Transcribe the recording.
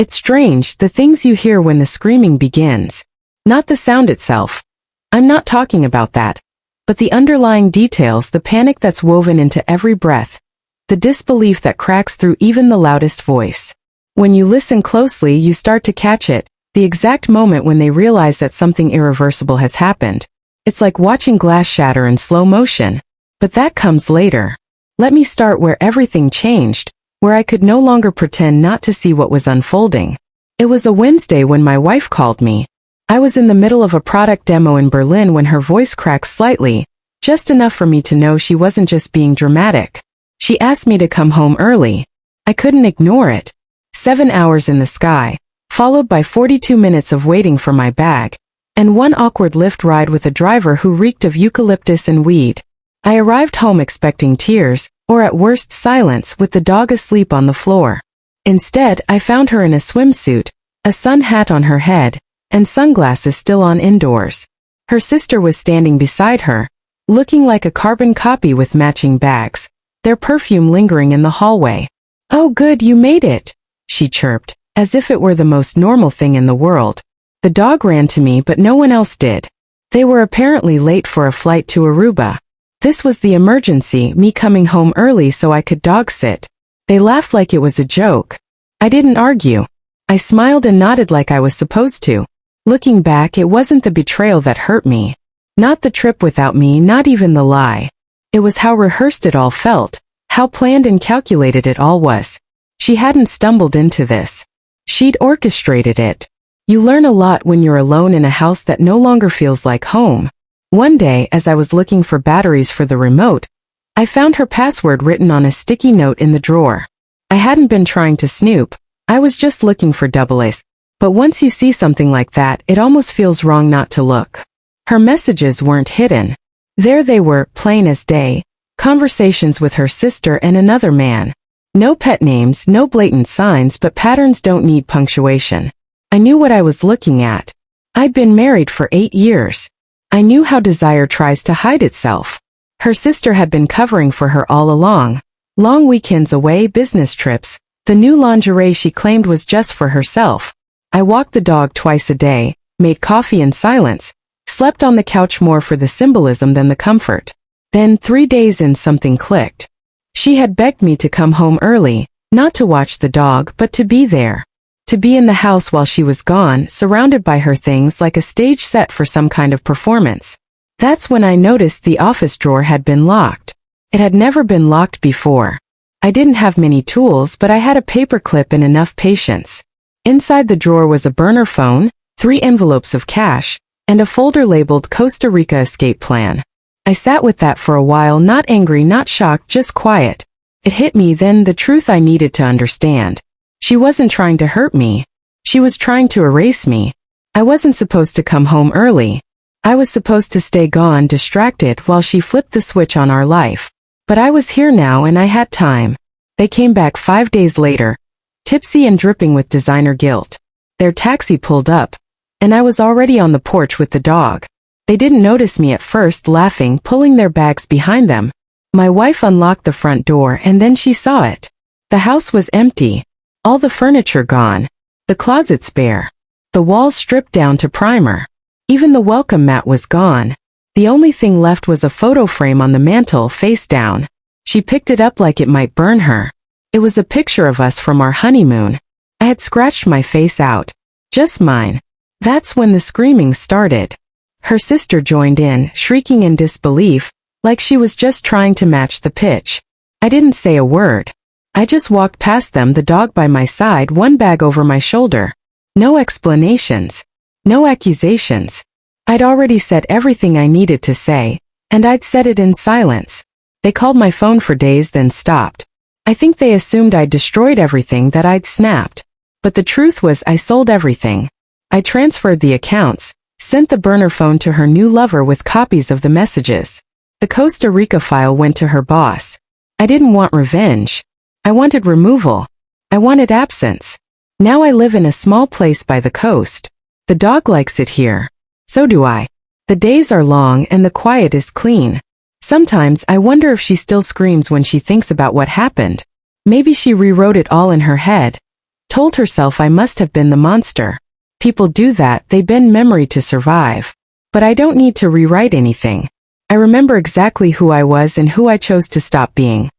It's strange, the things you hear when the screaming begins. Not the sound itself. I'm not talking about that. But the underlying details, the panic that's woven into every breath, the disbelief that cracks through even the loudest voice. When you listen closely, you start to catch it, the exact moment when they realize that something irreversible has happened. It's like watching glass shatter in slow motion. But that comes later. Let me start where everything changed, where I could no longer pretend not to see what was unfolding. It was a Wednesday when my wife called me. I was in the middle of a product demo in Berlin when her voice cracked slightly, just enough for me to know she wasn't just being dramatic. She asked me to come home early. I couldn't ignore it. 7 hours in the sky, followed by 42 minutes of waiting for my bag, and one awkward Lyft ride with a driver who reeked of eucalyptus and weed. I arrived home expecting tears, or at worst silence, with the dog asleep on the floor. Instead, I found her in a swimsuit, a sun hat on her head, and sunglasses still on indoors. Her sister was standing beside her, looking like a carbon copy with matching bags, their perfume lingering in the hallway. "Oh good, you made it," she chirped, as if it were the most normal thing in the world. The dog ran to me, but no one else did. They were apparently late for a flight to Aruba. This was the emergency, me coming home early so I could dog sit. They laughed like it was a joke. I didn't argue. I smiled and nodded like I was supposed to. Looking back, it wasn't the betrayal that hurt me. Not the trip without me, not even the lie. It was how rehearsed it all felt, how planned and calculated it all was. She hadn't stumbled into this. She'd orchestrated it. You learn a lot when you're alone in a house that no longer feels like home. One day, as I was looking for batteries for the remote, I found her password written on a sticky note in the drawer. I hadn't been trying to snoop. I was just looking for double A's. But once you see something like that, it almost feels wrong not to look. Her messages weren't hidden. There they were, plain as day, conversations with her sister and another man. No pet names, no blatant signs, but patterns don't need punctuation. I knew what I was looking at. I'd been married for 8 years. I knew how desire tries to hide itself. Her sister had been covering for her all along. Long weekends away, business trips, the new lingerie she claimed was just for herself. I walked the dog twice a day, made coffee in silence, slept on the couch more for the symbolism than the comfort. Then 3 days in, something clicked. She had begged me to come home early, not to watch the dog, but to be there. To be in the house while she was gone, surrounded by her things like a stage set for some kind of performance. That's when I noticed the office drawer had been locked. It had never been locked before. I didn't have many tools, but I had a paperclip and enough patience. Inside the drawer was a burner phone, 3 envelopes of cash, and a folder labeled Costa Rica Escape Plan. I sat with that for a while, not angry, not shocked, just quiet. It hit me then, the truth I needed to understand. She wasn't trying to hurt me. She was trying to erase me. I wasn't supposed to come home early. I was supposed to stay gone, distracted, while she flipped the switch on our life. But I was here now and I had time. They came back 5 days later, tipsy and dripping with designer guilt. Their taxi pulled up, and I was already on the porch with the dog. They didn't notice me at first, laughing, pulling their bags behind them. My wife unlocked the front door and then she saw it. The house was empty. All the furniture gone. The closets bare. The walls stripped down to primer. Even the welcome mat was gone. The only thing left was a photo frame on the mantel, face down. She picked it up like it might burn her. It was a picture of us from our honeymoon. I had scratched my face out. Just mine. That's when the screaming started. Her sister joined in, shrieking in disbelief, like she was just trying to match the pitch. I didn't say a word. I just walked past them, the dog by my side, one bag over my shoulder. No explanations. No accusations. I'd already said everything I needed to say, and I'd said it in silence. They called my phone for days, then stopped. I think they assumed I'd destroyed everything, that I'd snapped. But the truth was I sold everything. I transferred the accounts, sent the burner phone to her new lover with copies of the messages. The Costa Rica file went to her boss. I didn't want revenge. I wanted removal. I wanted absence. Now I live in a small place by the coast. The dog likes it here. So do I. The days are long and the quiet is clean. Sometimes I wonder if she still screams when she thinks about what happened. Maybe she rewrote it all in her head. Told herself I must have been the monster. People do that, they bend memory to survive. But I don't need to rewrite anything. I remember exactly who I was and who I chose to stop being.